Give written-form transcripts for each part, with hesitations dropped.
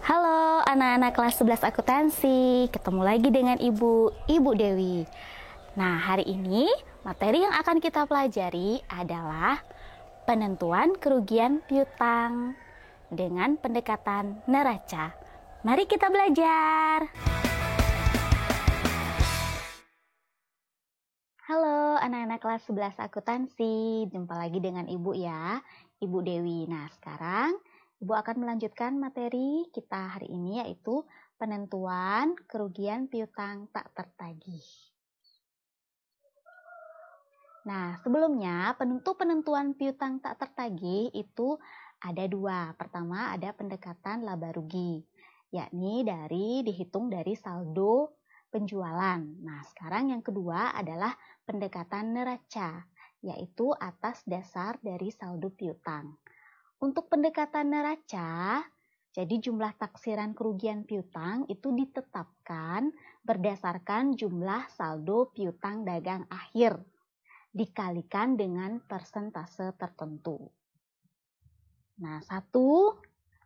Halo anak-anak kelas 11 akuntansi, ketemu lagi dengan Ibu Dewi. Nah, hari ini materi yang akan kita pelajari adalah penentuan kerugian piutang dengan pendekatan neraca. Mari kita belajar. Halo anak-anak kelas 11 akuntansi, jumpa lagi dengan Ibu ya, Ibu Dewi. Nah, sekarang Ibu akan melanjutkan materi kita hari ini yaitu penentuan kerugian piutang tak tertagih. Nah, sebelumnya penentuan piutang tak tertagih itu ada dua. Pertama ada pendekatan laba rugi, yakni dihitung dari saldo penjualan. Nah, sekarang yang kedua adalah pendekatan neraca, yaitu atas dasar dari saldo piutang. Untuk pendekatan neraca, jadi jumlah taksiran kerugian piutang itu ditetapkan berdasarkan jumlah saldo piutang dagang akhir dikalikan dengan persentase tertentu. Nah, 1,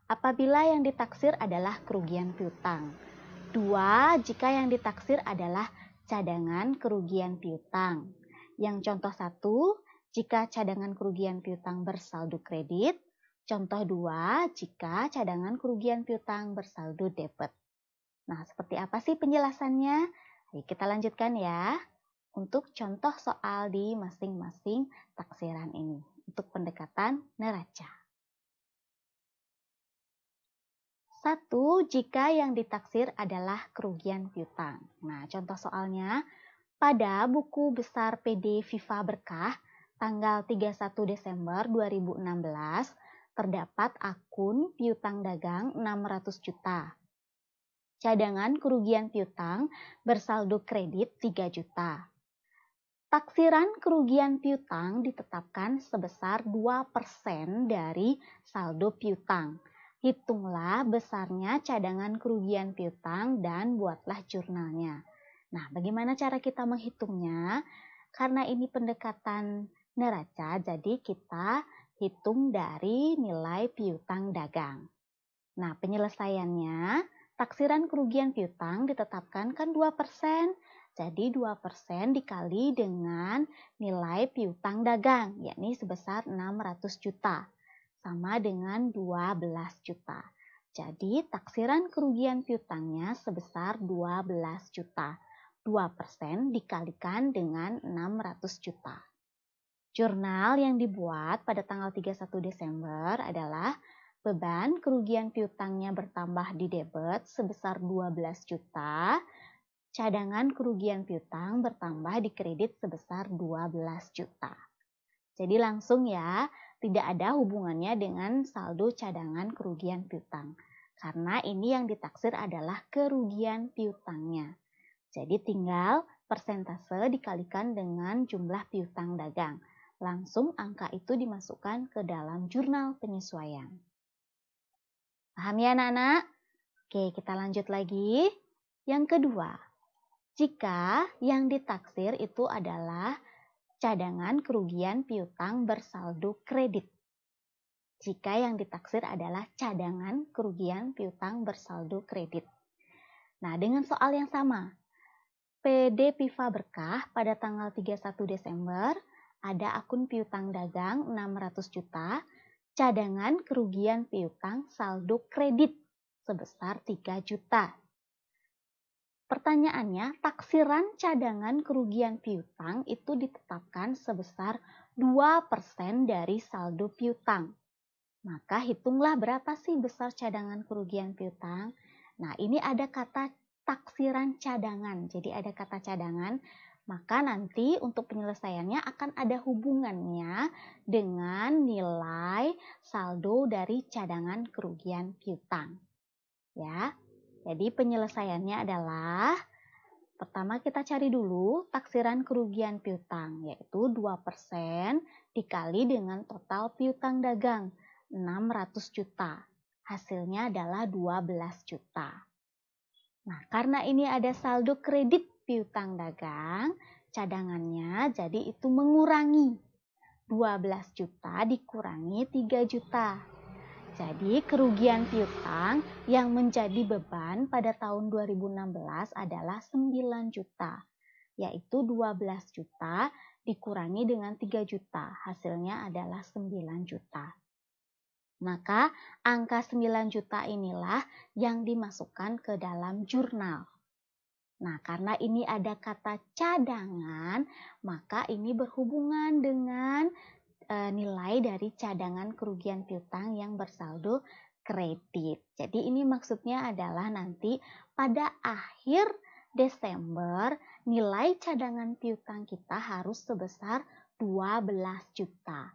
apabila yang ditaksir adalah kerugian piutang. 2, jika yang ditaksir adalah cadangan kerugian piutang. Yang contoh 1, jika cadangan kerugian piutang bersaldo kredit. Contoh 2, jika cadangan kerugian piutang bersaldo debit. Nah, seperti apa sih penjelasannya? Ayo kita lanjutkan ya. Untuk contoh soal di masing-masing taksiran ini untuk pendekatan neraca. 1, jika yang ditaksir adalah kerugian piutang. Nah, contoh soalnya, pada buku besar PD Viva Berkah tanggal 31 Desember 2016 terdapat akun piutang dagang 600 juta. Cadangan kerugian piutang bersaldo kredit 3 juta. Taksiran kerugian piutang ditetapkan sebesar 2% dari saldo piutang. Hitunglah besarnya cadangan kerugian piutang dan buatlah jurnalnya. Nah, bagaimana cara kita menghitungnya? Karena ini pendekatan neraca, jadi kita hitung dari nilai piutang dagang. Nah, penyelesaiannya, taksiran kerugian piutang ditetapkan kan 2%. Jadi 2% dikali dengan nilai piutang dagang, yakni sebesar 600 juta. Sama dengan 12 juta. Jadi taksiran kerugian piutangnya sebesar 12 juta. 2% dikalikan dengan 600 juta. Jurnal yang dibuat pada tanggal 31 Desember adalah beban kerugian piutangnya bertambah di debit sebesar 12 juta. Cadangan kerugian piutang bertambah di kredit sebesar 12 juta. Jadi langsung ya, tidak ada hubungannya dengan saldo cadangan kerugian piutang. Karena ini yang ditaksir adalah kerugian piutangnya. Jadi tinggal persentase dikalikan dengan jumlah piutang dagang. Langsung angka itu dimasukkan ke dalam jurnal penyesuaian. Paham ya anak-anak? Oke, kita lanjut lagi. Yang kedua, jika yang ditaksir itu adalah cadangan kerugian piutang bersaldo kredit. Jika yang ditaksir adalah cadangan kerugian piutang bersaldo kredit. Nah, dengan soal yang sama, PD Viva Berkah pada tanggal 31 Desember ada akun piutang dagang 600 juta, cadangan kerugian piutang saldo kredit sebesar 3 juta. Pertanyaannya, taksiran cadangan kerugian piutang itu ditetapkan sebesar 2% dari saldo piutang. Maka hitunglah berapa sih besar cadangan kerugian piutang. Nah, ini ada kata taksiran cadangan. Jadi ada kata cadangan, maka nanti untuk penyelesaiannya akan ada hubungannya dengan nilai saldo dari cadangan kerugian piutang. Ya. Jadi penyelesaiannya adalah, pertama kita cari dulu taksiran kerugian piutang, yaitu 2% dikali dengan total piutang dagang, 600 juta. Hasilnya adalah 12 juta. Nah, karena ini ada saldo kredit piutang dagang, cadangannya jadi itu mengurangi. 12 juta dikurangi 3 juta. Jadi kerugian piutang yang menjadi beban pada tahun 2016 adalah 9 juta, yaitu 12 juta dikurangi dengan 3 juta, hasilnya adalah 9 juta. Maka angka 9 juta inilah yang dimasukkan ke dalam jurnal. Nah, karena ini ada kata cadangan, maka ini berhubungan dengan nilai dari cadangan kerugian piutang yang bersaldo kredit. Jadi ini maksudnya adalah nanti pada akhir Desember nilai cadangan piutang kita harus sebesar 12 juta.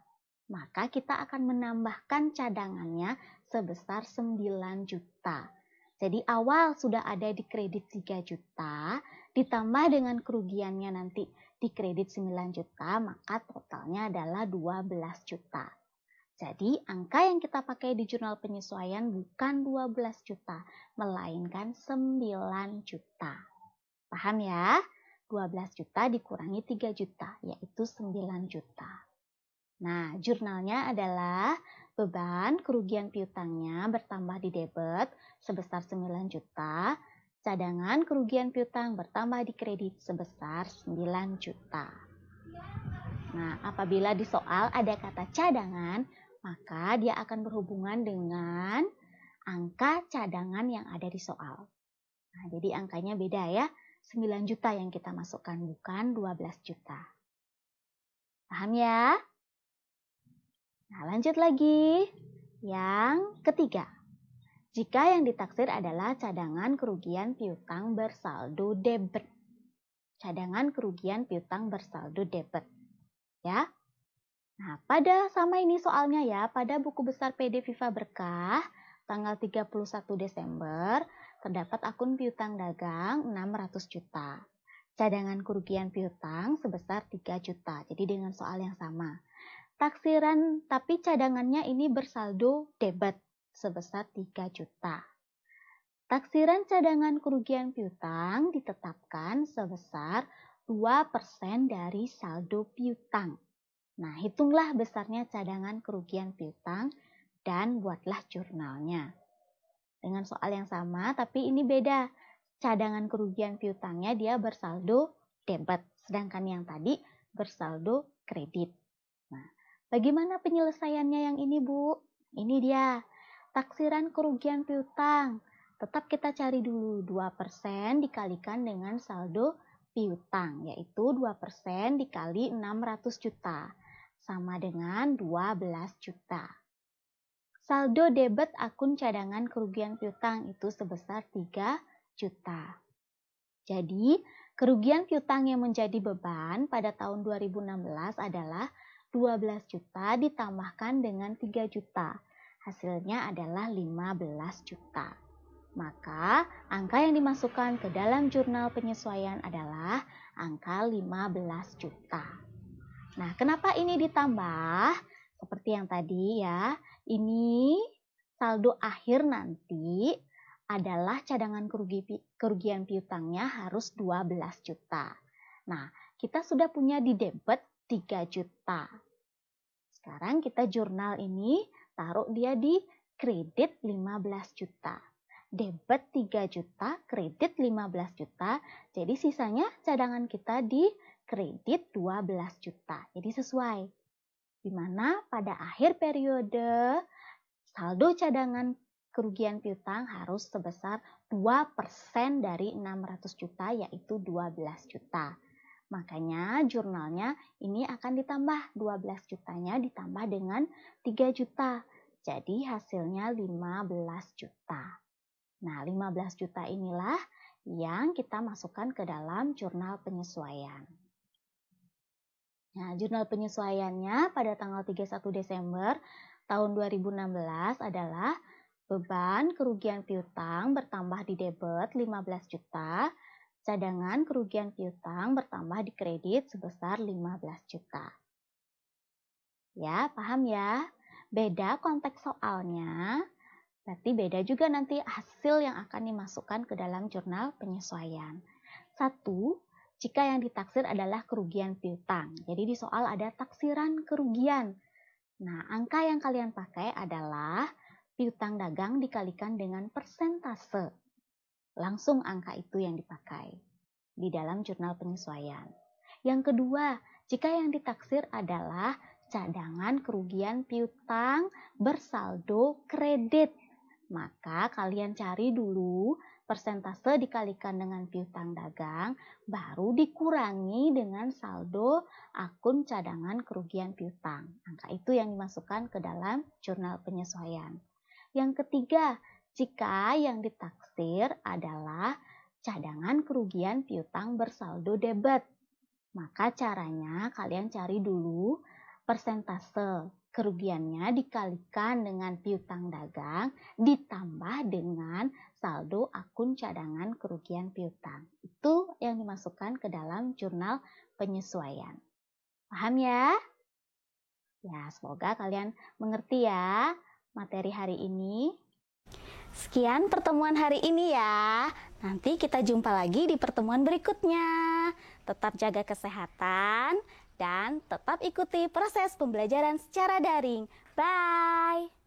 Maka kita akan menambahkan cadangannya sebesar 9 juta. Jadi awal sudah ada di kredit 3 juta, ditambah dengan kerugiannya nanti di kredit 9 juta, maka totalnya adalah 12 juta. Jadi angka yang kita pakai di jurnal penyesuaian bukan 12 juta, melainkan 9 juta. Paham ya? 12 juta dikurangi 3 juta, yaitu 9 juta. Nah, jurnalnya adalah beban kerugian piutangnya bertambah di debit sebesar 9 juta, cadangan kerugian piutang bertambah di kredit sebesar 9 juta. Nah, apabila di soal ada kata cadangan, maka dia akan berhubungan dengan angka cadangan yang ada di soal. Nah, jadi angkanya beda ya, 9 juta yang kita masukkan, bukan 12 juta. Paham ya? Nah, lanjut lagi. Yang ketiga. Jika yang ditaksir adalah cadangan kerugian piutang bersaldo debit. Cadangan kerugian piutang bersaldo debit. Ya. Nah, sama ini soalnya ya, pada buku besar PD Viva Berkah tanggal 31 Desember terdapat akun piutang dagang 600 juta. Cadangan kerugian piutang sebesar 3 juta. Jadi dengan soal yang sama. Taksiran tapi cadangannya ini bersaldo debit sebesar 3 juta. Taksiran cadangan kerugian piutang ditetapkan sebesar 2% dari saldo piutang. Nah, hitunglah besarnya cadangan kerugian piutang dan buatlah jurnalnya. Dengan soal yang sama, tapi ini beda. Cadangan kerugian piutangnya dia bersaldo debit, sedangkan yang tadi bersaldo kredit. Nah, bagaimana penyelesaiannya yang ini, Bu? Ini dia. Taksiran kerugian piutang. Tetap kita cari dulu 2% dikalikan dengan saldo piutang, yaitu 2% dikali 600 juta. Sama dengan 12 juta. Saldo debit akun cadangan kerugian piutang itu sebesar 3 juta. Jadi, kerugian piutang yang menjadi beban pada tahun 2016 adalah 12 juta ditambahkan dengan 3 juta. Hasilnya adalah 15 juta. Maka, angka yang dimasukkan ke dalam jurnal penyesuaian adalah angka 15 juta. Nah, kenapa ini ditambah? Seperti yang tadi ya, ini saldo akhir nanti adalah cadangan kerugian piutangnya harus 12 juta. Nah, kita sudah punya di debit 3 juta. Sekarang kita jurnal ini taruh dia di kredit 15 juta. Debit 3 juta, kredit 15 juta. Jadi sisanya cadangan kita di kredit 12 juta. Jadi sesuai. Di mana pada akhir periode saldo cadangan kerugian piutang harus sebesar 2% dari 600 juta yaitu 12 juta. Makanya jurnalnya ini akan ditambah 12 jutanya ditambah dengan 3 juta. Jadi hasilnya 15 juta. Nah, 15 juta inilah yang kita masukkan ke dalam jurnal penyesuaian. Nah, jurnal penyesuaiannya pada tanggal 31 Desember tahun 2016 adalah beban kerugian piutang bertambah di debit 15 juta, cadangan kerugian piutang bertambah di kredit sebesar 15 juta. Ya, paham ya? Beda konteks soalnya, berarti beda juga nanti hasil yang akan dimasukkan ke dalam jurnal penyesuaian. 1. Jika yang ditaksir adalah kerugian piutang. Jadi di soal ada taksiran kerugian. Nah, angka yang kalian pakai adalah piutang dagang dikalikan dengan persentase. Langsung angka itu yang dipakai di dalam jurnal penyesuaian. Yang kedua, jika yang ditaksir adalah cadangan kerugian piutang bersaldo kredit, maka kalian cari dulu persentase dikalikan dengan piutang dagang, baru dikurangi dengan saldo akun cadangan kerugian piutang. Angka itu yang dimasukkan ke dalam jurnal penyesuaian. Yang ketiga, jika yang ditaksir adalah cadangan kerugian piutang bersaldo debit, maka caranya kalian cari dulu persentase kerugiannya dikalikan dengan piutang dagang ditambah dengan saldo akun cadangan kerugian piutang. Itu yang dimasukkan ke dalam jurnal penyesuaian. Paham ya? Ya, semoga kalian mengerti ya materi hari ini. Sekian pertemuan hari ini ya. Nanti kita jumpa lagi di pertemuan berikutnya. Tetap jaga kesehatan dan tetap ikuti proses pembelajaran secara daring. Bye!